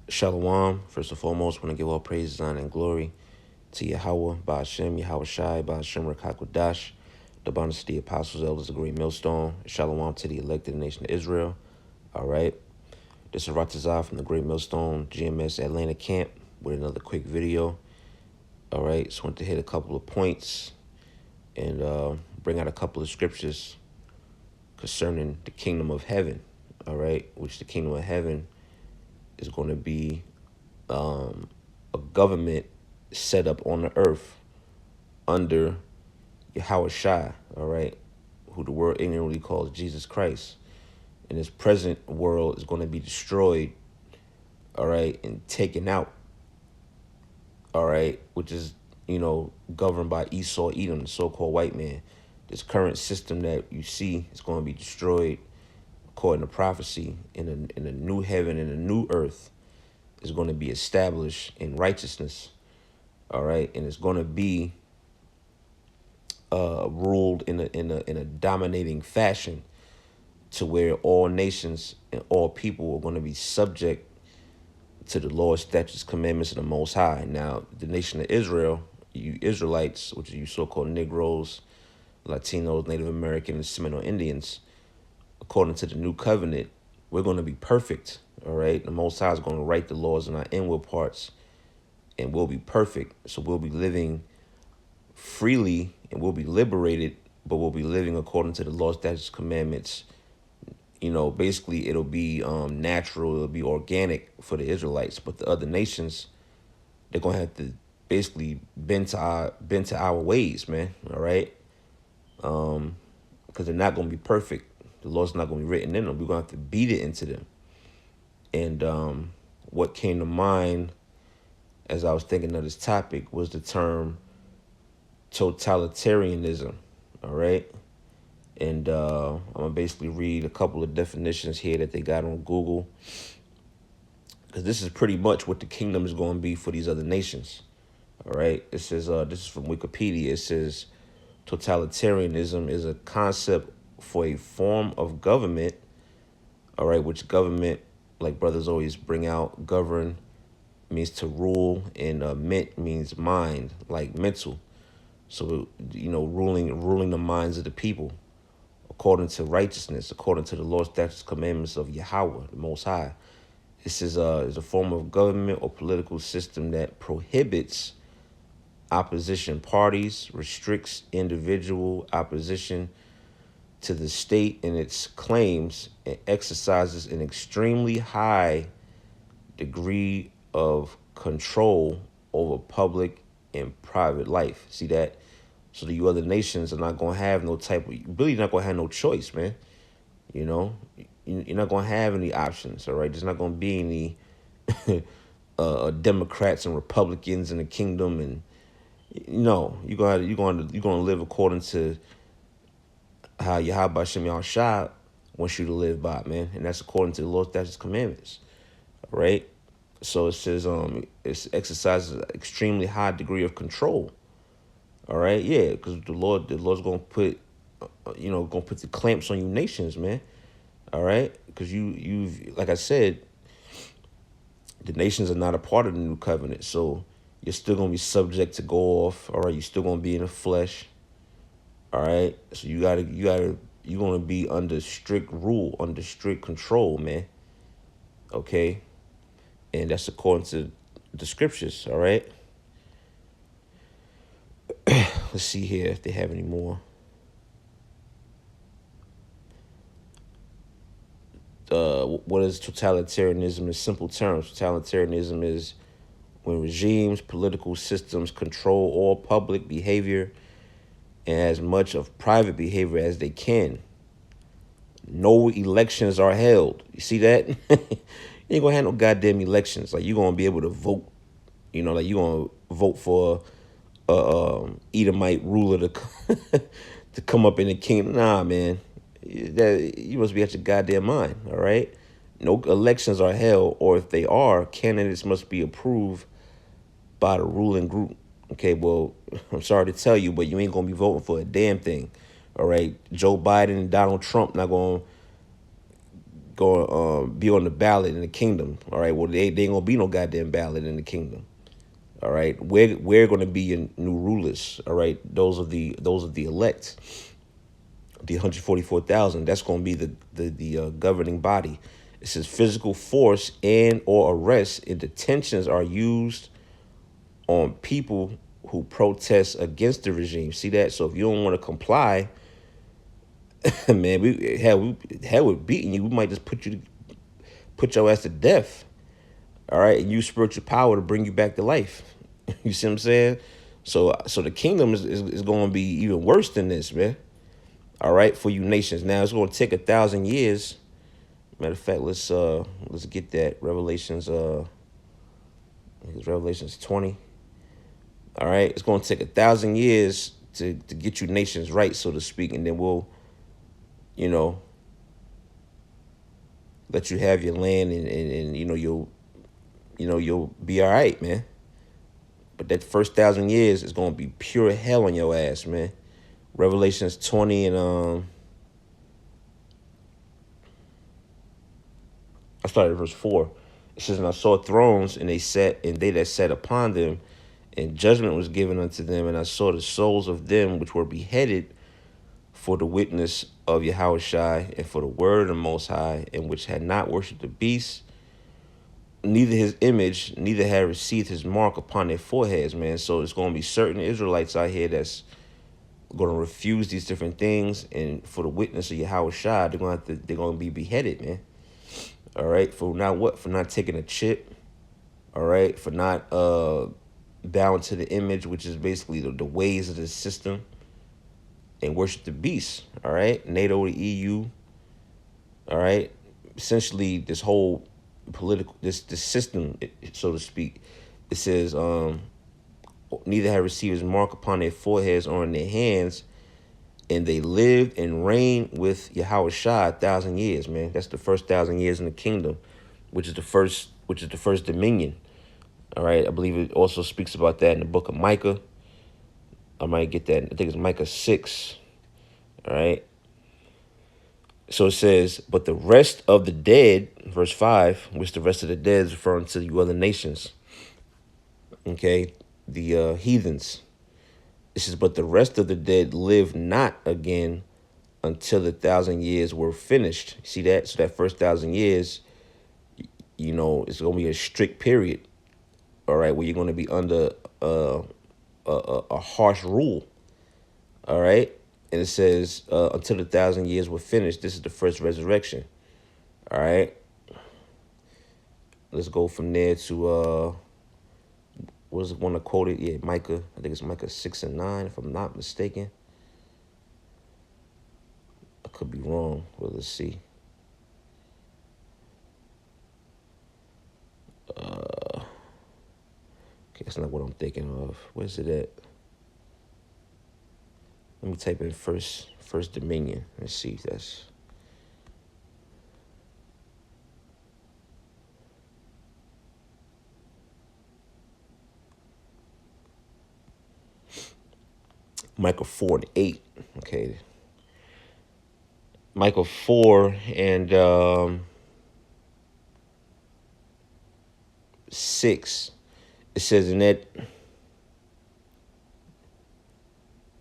Shalom. First and foremost, want to give all praise, honor, and glory to Yahweh, Ba'ashem, Yahweh Shai, Ba'ashem Rakakwadash, the abundance of the apostles, elders, the great millstone. Shalom to the elected nation of Israel. All right. This is Ratazah from the Great Millstone GMS Atlanta camp with another quick video. All right. So I want to hit a couple of points and bring out a couple of scriptures concerning the kingdom of heaven. All right. Which the kingdom of heaven is going to be a government set up on the earth under Yahweh Shai, all right, who the world ignorantly calls Jesus Christ. And this present world is going to be destroyed, all right, and taken out, all right, which is, governed by Esau, Edom, the so-called white man. This current system that you see is going to be destroyed according to prophecy, in a new heaven and a new earth is going to be established in righteousness, all right, and it's going to be ruled in a dominating fashion, to where all nations and all people are going to be subject to the law, statutes, commandments of the Most High. Now, the nation of Israel, you Israelites, which are you so-called Negroes, Latinos, Native Americans, Seminole Indians, according to the new covenant, we're going to be perfect, all right? The Most High is going to write the laws in our inward parts, and we'll be perfect. So we'll be living freely, and we'll be liberated, but we'll be living according to the law, statutes, commandments. Basically it'll be natural, it'll be organic for the Israelites, but the other nations, they're gonna have to basically bend to our ways, man. All right, because they're not gonna be perfect. The law's not gonna be written in them. We're gonna have to beat it into them. And what came to mind as I was thinking of this topic was the term totalitarianism. All right. And I'm going to basically read a couple of definitions here that they got on Google, because this is pretty much what the kingdom is going to be for these other nations. All right. It says, this is from Wikipedia. It says, totalitarianism is a concept for a form of government, all right, which government, like brothers always bring out, govern means to rule, and ment means mind, like mental. So, ruling the minds of the people, according to righteousness, according to the law, statutes, commandments of Yahweh, the Most High. This is a form of government or political system that prohibits opposition parties, restricts individual opposition to the state and its claims, and exercises an extremely high degree of control over public and private life. See that? So the other nations are not going to have no type of, really not going to have no choice, man. You're not going to have any options, all right? There's not going to be any Democrats and Republicans in the kingdom, and you're going to live according to how Yahweh Shem Yahushua wants you to live by, man, and that's according to the Lord, statutes, commandments, all right? So it says it exercises an extremely high degree of control. All right, yeah, because the Lord's gonna put, gonna put the clamps on you nations, man. All right, because you've, like I said, the nations are not a part of the new covenant, so you're still gonna be subject to go off. All right, you're still gonna be in the flesh. All right, so you're gonna be under strict rule, under strict control, man. Okay, and that's according to the scriptures. All right. Let's see here if they have any more. What is totalitarianism in simple terms? Totalitarianism is when regimes, political systems control all public behavior and as much of private behavior as they can. No elections are held. You see that? You ain't gonna have no goddamn elections. Like, you're gonna be able to vote. Like, you're gonna vote for Edomite ruler to come up in the kingdom. Nah, man. You must be at your goddamn mind, all right? No elections are held, or if they are, candidates must be approved by the ruling group. Okay, well, I'm sorry to tell you, but you ain't going to be voting for a damn thing, all right? Joe Biden and Donald Trump not going to going be on the ballot in the kingdom. All right. Well, they ain't gonna be no goddamn ballot in the kingdom. All right. We're gonna be your new rulers. All right. Those are the elect. The 144,000. That's gonna be the governing body. It says physical force and or arrest and detentions are used on people who protest against the regime. See that? So if you don't want to comply, man, we beating you. We might just put your ass to death. All right, and use spiritual power to bring you back to life. You see what I'm saying? So the kingdom is going to be even worse than this, man. All right, for you nations. Now it's going to take 1,000 years. Matter of fact, let's get that Revelations. I think it's Revelations 20. All right, it's going to take 1,000 years to get you nations right, so to speak, and then we'll, you know, let you have your land, and you'll be all right, man. But that first 1,000 years is going to be pure hell on your ass, man. Revelations 20 and I started at verse 4. It says, and I saw thrones, and they that sat upon them, and judgment was given unto them, and I saw the souls of them which were beheaded for the witness of Yahushua and for the word of the Most High, and which had not worshipped the beast, neither his image, neither had received his mark upon their foreheads, man. So it's going to be certain Israelites out here that's going to refuse these different things, and for the witness of Yahushua, they're going to be beheaded, man. All right, for not taking a chip. All right, for not bowing to the image, which is basically the ways of the system, and worship the beast. All right, NATO, the EU. All right, essentially this whole political this system, so to speak. It says neither have received his mark upon their foreheads or in their hands, and they lived and reigned with Yahushua 1,000 years, man. That's the first 1,000 years in the kingdom, which is the first dominion. All right, I believe it also speaks about that in the book of Micah. I might get that. I think it's Micah 6. All right. So it says, but the rest of the dead, verse 5, which the rest of the dead is referring to you other nations. Okay, the heathens. It says, but the rest of the dead live not again until the 1,000 years were finished. See that? So that first 1,000 years, it's going to be a strict period. All right, where you're going to be under a harsh rule. All right. And it says, until the 1,000 years were finished, this is the first resurrection. All right. Let's go from there to, what was the one I quoted? Yeah, Micah. I think it's Micah 6 and 9, if I'm not mistaken. I could be wrong. Well, let's see. Okay, that's not what I'm thinking of. Where's it at? Let me type in first dominion and see if that's. Micah 4 and 8. Okay. Micah 4 and 6. It says in that.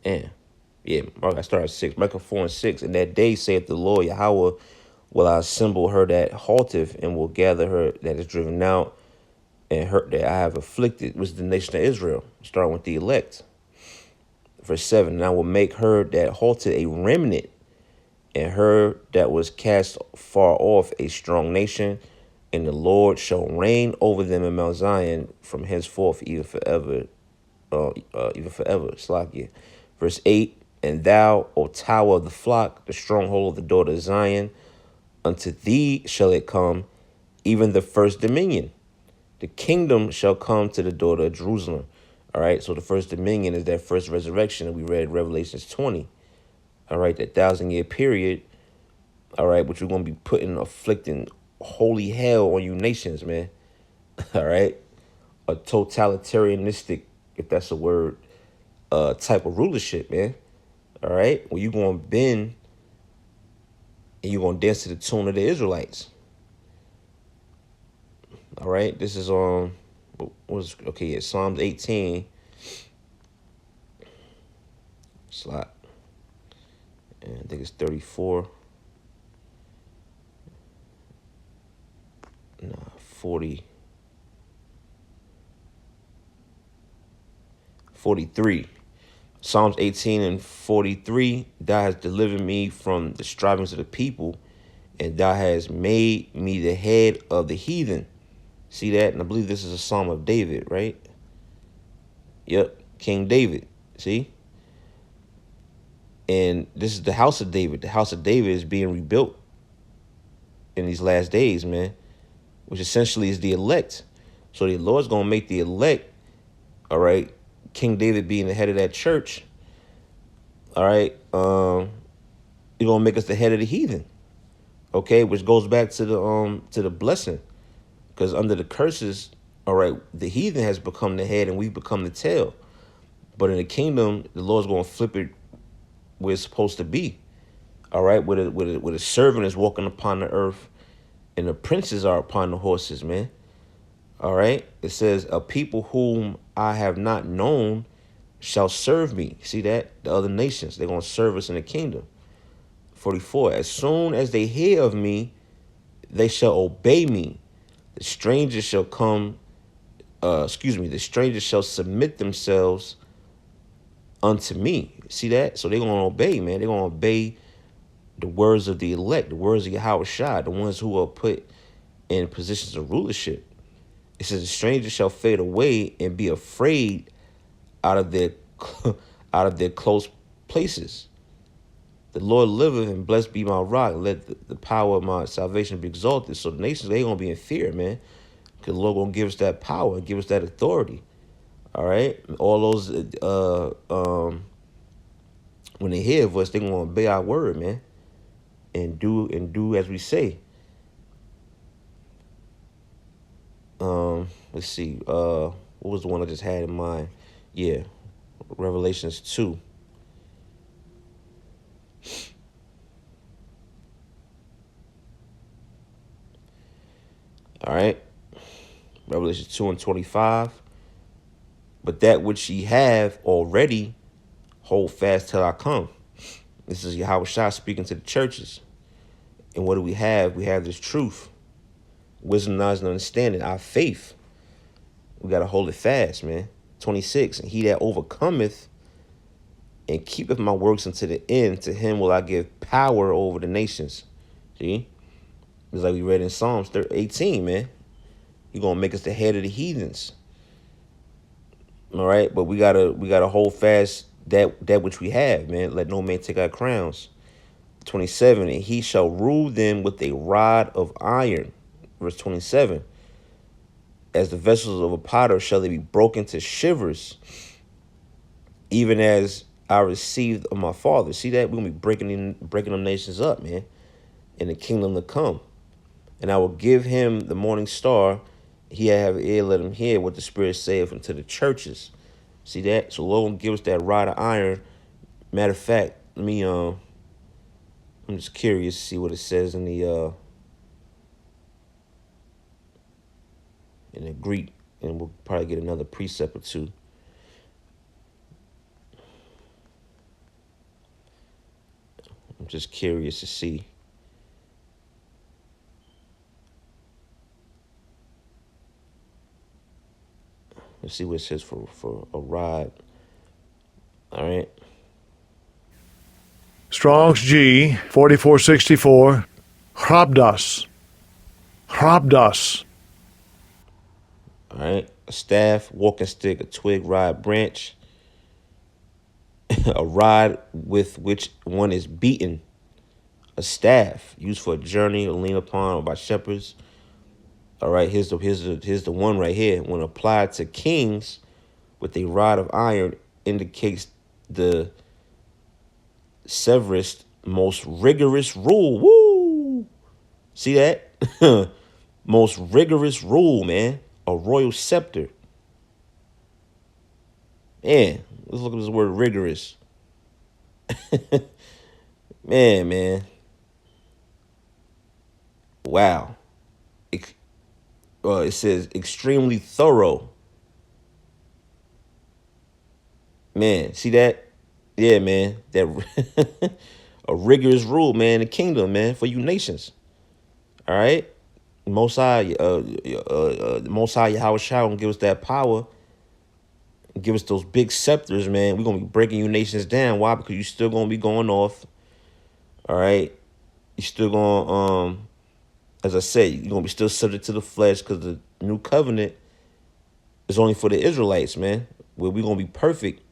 Yeah, I started at 6. Micah 4 and 6. In that day, saith the Lord Yahweh, will I assemble her that halteth, and will gather her that is driven out, and her that I have afflicted, was the nation of Israel, starting with the elect. Verse 7, and I will make her that halted a remnant, and her that was cast far off a strong nation, and the Lord shall reign over them in Mount Zion from henceforth, even forever. Slakia. Verse 8, and thou, O tower of the flock, the stronghold of the daughter of Zion, unto thee shall it come, even the first dominion. The kingdom shall come to the daughter of Jerusalem. All right, so the first dominion is that first resurrection that we read Revelations 20. All right, that 1,000-year period. All right, which we're going to be afflicting holy hell on you nations, man. All right, a totalitarianistic, if that's a word, type of rulership, man. All right, well, you're going to bend and you're gonna dance to the tune of the Israelites. All right, this is Psalms 18. Slot, and I think it's 34. Nah, 40. 43. Psalms 18 and 43. Thou hast delivered me from the strivings of the people, and thou hast made me the head of the heathen. See that? And I believe this is a Psalm of David, right? Yep, King David. See? And this is the house of David. The house of David is being rebuilt in these last days, man, which essentially is the elect. So the Lord's going to make the elect, all right, King David being the head of that church, all right, he's going to make us the head of the heathen, okay, which goes back to the blessing, because under the curses, all right, the heathen has become the head and we've become the tail. But in the kingdom, the Lord's going to flip it where it's supposed to be, all right, where the servant is walking upon the earth and the princes are upon the horses, man. All right. It says, a people whom I have not known shall serve me. See that? The other nations, they're going to serve us in the kingdom. 44. As soon as they hear of me, they shall obey me. The strangers shall come, the strangers shall submit themselves unto me. See that? So they're going to obey, man. They're going to obey the words of the elect, the words of Yahweh Shai, the ones who are put in positions of rulership. It says, the stranger shall fade away and be afraid out of their close places. The Lord liveth, and blessed be my rock. Let the power of my salvation be exalted. So the nations, they going to be in fear, man. Because the Lord going to give us that power, give us that authority. All right? All those, when they hear of us, they're going to obey our word, man. And do as we say. Let's see. What was the one I just had in mind? Yeah, Revelations 2. All right. Revelation 2 and 25. But that which ye have already, hold fast till I come. This is Yahweh Shai speaking to the churches. And what do we have? We have this truth, wisdom, knowledge, and understanding, our faith. We got to hold it fast, man. 26. And he that overcometh and keepeth my works unto the end, to him will I give power over the nations. See? It's like we read in Psalms 18, man. You're going to make us the head of the heathens. All right? But we gotta hold fast that which we have, man. Let no man take our crowns. 27. And he shall rule them with a rod of iron. Verse 27. As the vessels of a potter shall they be broken to shivers, even as I received of my father. See that? We're going to be breaking them nations up, man, in the kingdom to come. And I will give him the morning star. He have an ear, let him hear what the Spirit saith unto the churches. See that? So Lord will give us that rod of iron. Matter of fact, I'm just curious to see what it says in the Greek, and we'll probably get another precept or two. I'm just curious to see. Let's see what it says for a rod. All right. Strong's G 4464. Hrabdas. Hrabdas. All right. A staff, walking stick, a twig, rod, branch. A rod with which one is beaten. A staff used for a journey or lean upon or by shepherds. All right, here's the one right here. When applied to kings with a rod of iron, indicates the severest, most rigorous rule. Woo! See that? Most rigorous rule, man. A royal scepter. Man, let's look at this word rigorous. Man. Wow. It says extremely thorough. Man, see that? Yeah, man. That a rigorous rule, man, the kingdom, man, for you nations. All right? Most High, Most High Yahweh Shai gonna give us that power, give us those big scepters, man. We're gonna be breaking you nations down. Why? Because you still gonna be going off. All right, you still gonna, as I said, you're gonna be still subject to the flesh because the new covenant is only for the Israelites, man. Where we gonna be perfect.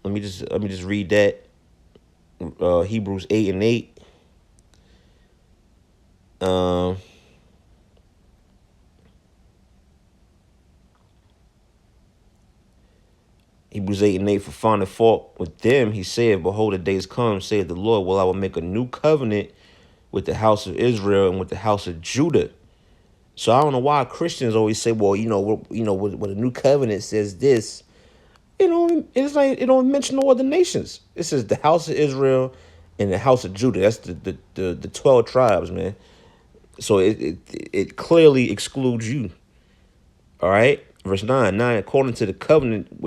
Let me just read that. Hebrews 8:8. Um, Hebrews 8:8, for finding fault with them, he said, behold, the days come, saith the Lord, well, I will make a new covenant with the house of Israel and with the house of Judah. So I don't know why Christians always say, well, when the new covenant says this, it's like it don't mention no other nations. It says the house of Israel and the house of Judah. That's the 12 tribes, man. So it clearly excludes you. All right. Verse 9, according to the covenant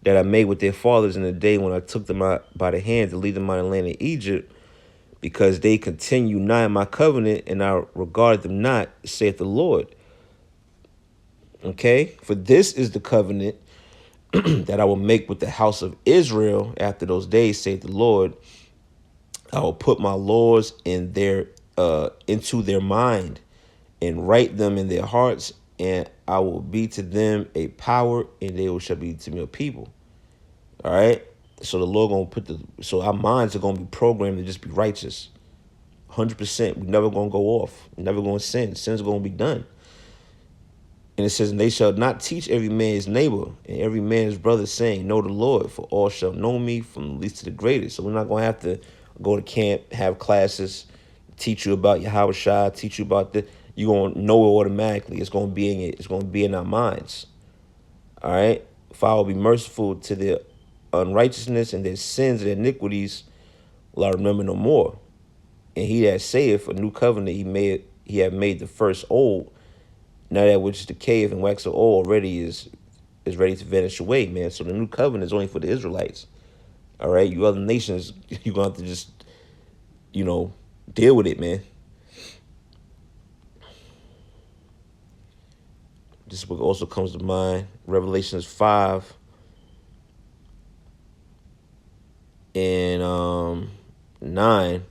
that I made with their fathers in the day when I took them out by the hand to lead them out of the land of Egypt, because they continue not in my covenant, and I regard them not, saith the Lord. Okay, for this is the covenant that I will make with the house of Israel after those days, saith the Lord. I will put my laws into their mind and write them in their hearts, and I will be to them a power, and they shall be to me a people. All right. So the Lord so our minds are gonna be programmed to just be righteous, 100%. We never gonna go off. We never gonna sin. Sin's gonna be done. And it says, and they shall not teach every man his neighbor and every man his brother, saying, know the Lord, for all shall know me, from the least to the greatest. So we're not gonna have to go to camp, have classes, teach you about Yahweh Shai, teach you about the. You're gonna know it automatically. It's gonna be in it. It's gonna be in our minds. All right. If I will be merciful to their unrighteousness and their sins and iniquities, will I remember no more. And he that saith a new covenant, he have made the first old. Now that which is decayeth and waxeth old already is ready to vanish away, man. So the new covenant is only for the Israelites. All right, you other nations, you're gonna have to just, deal with it, man. This book also comes to mind, Revelations 5 and 9,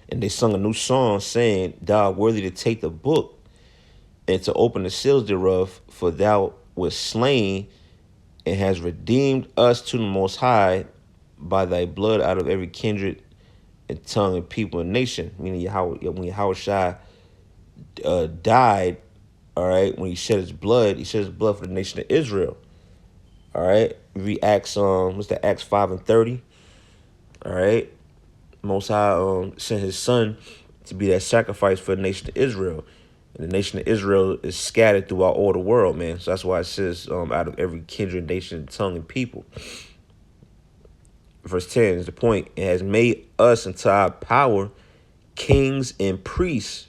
and they sung a new song saying, thou art worthy to take the book and to open the seals thereof, for thou wast slain and has redeemed us to the Most High by thy blood out of every kindred and tongue and people and nation. Meaning when Yahweh Shai died, all right, when he shed his blood for the nation of Israel. All right, read Acts, what's that, Acts 5:30. All right, Most High sent his son to be that sacrifice for the nation of Israel. And the nation of Israel is scattered throughout all the world, man. So that's why it says out of every kindred, nation, tongue, and people. Verse 10 is the point. It has made us into our power kings and priests,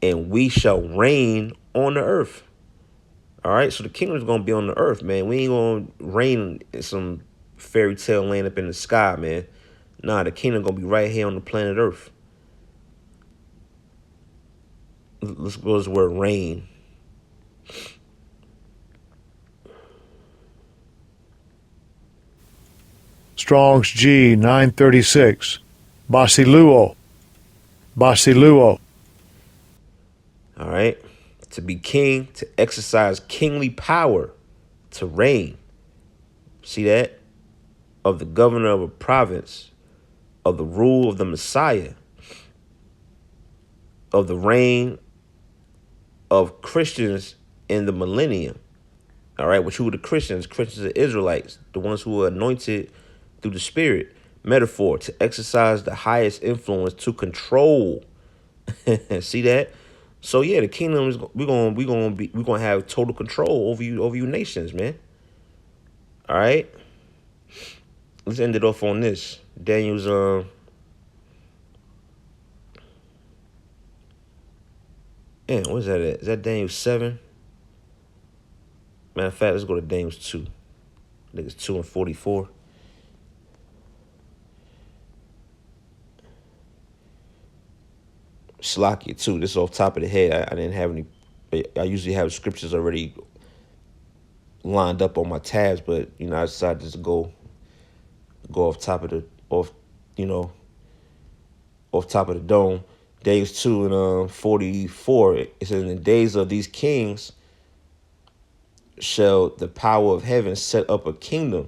and we shall reign on the earth. All right, so the kingdom is going to be on the earth, man. We ain't going to reign in some fairy tale land up in the sky, man. Nah, the kingdom going to be right here on the planet Earth. Let's go to the word reign. Strong's G 936. Basiluo. Basiluo. All right. To be king, to exercise kingly power, to reign. See that? Of the governor of a province, of the rule of the Messiah, of the reign of Christians in the millennium. All right, which who are the Christians? Christians are Israelites, the ones who are anointed through the Spirit. Metaphor, to exercise the highest influence, to control. See that? So yeah, the kingdom is we're gonna have total control over you nations, man. All right. Let's end it off on this. Daniel's Man, what's that at? Is that Daniel 7? Matter of fact, let's go to Daniel 2. I think it's 2 and 44. Slakia too. This is off top of the head. I didn't have any. I usually have scriptures already lined up on my tabs, but I decided just to go off top of the you know, off top of the dome. Days 2 and 44. It says, in the days of these kings shall the power of heaven set up a kingdom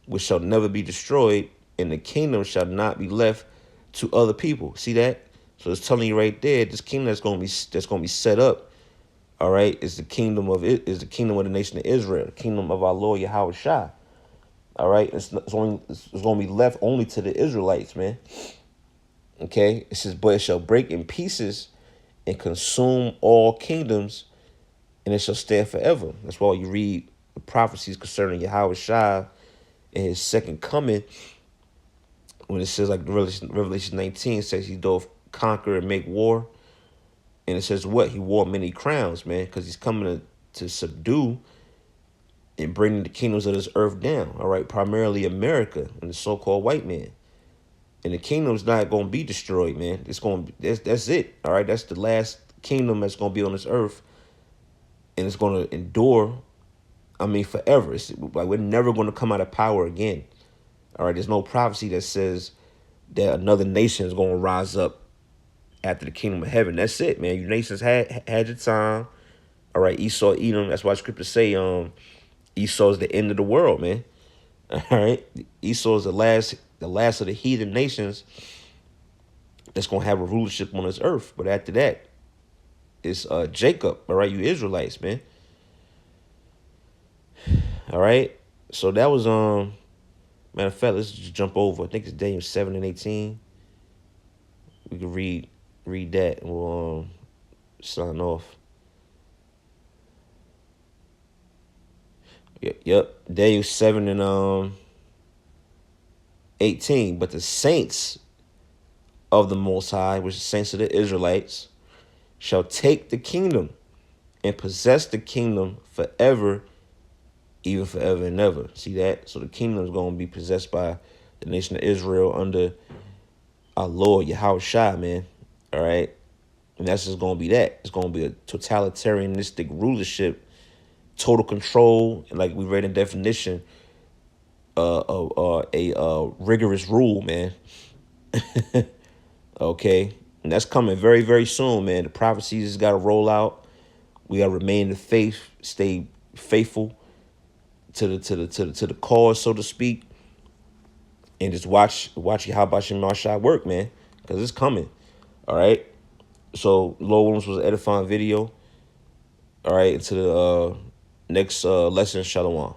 which shall never be destroyed, and the kingdom shall not be left to other people. See that? So it's telling you right there, this kingdom that's gonna be set up, all right, is the kingdom of the nation of Israel, the kingdom of our Lord Yahweh Shai. All right, it's gonna be left only to the Israelites, man. Okay, it says, but it shall break in pieces and consume all kingdoms, and it shall stand forever. That's why you read the prophecies concerning Yahweh Shai and his second coming, when it says, like Revelation 19 says, he doth conquer and make war. And it says what? He wore many crowns, man, because he's coming to subdue and bring the kingdoms of this earth down. All right, primarily America and the so-called white man. And the kingdom's not going to be destroyed, man. That's it. All right, that's the last kingdom that's going to be on this earth, and it's going to endure. I mean, forever. It's like we're never going to come out of power again. All right, there's no prophecy that says that another nation is going to rise up after the kingdom of heaven. That's it, man. You nations had your time. All right, Esau, Edom. That's why scriptures say Esau is the end of the world, man. All right, Esau is the last of the heathen nations that's gonna have a rulership on this earth. But after that, it's Jacob. All right, you Israelites, man. All right, so that was matter of fact, let's just jump over. I think it's Daniel 7 and 18. We can read that and we'll sign off. Yep. Daniel 7 and 18. But the saints of the Most High, which is saints of the Israelites, shall take the kingdom and possess the kingdom forever, even forever and ever. See that? So the kingdom is going to be possessed by the nation of Israel under our Lord Yahweh Shai, man. All right? And that's just going to be that. It's going to be a totalitarianistic rulership, total control, and like we read in definition, a rigorous rule, man. Okay? And that's coming very, very soon, man. The prophecies got to roll out. We got to remain in the faith, stay faithful to the cause, so to speak, and just watch Yahweh Shai work, man, because it's coming. All right. So Lord Williams was an edifying video. All right. Into the next lesson. Shalom.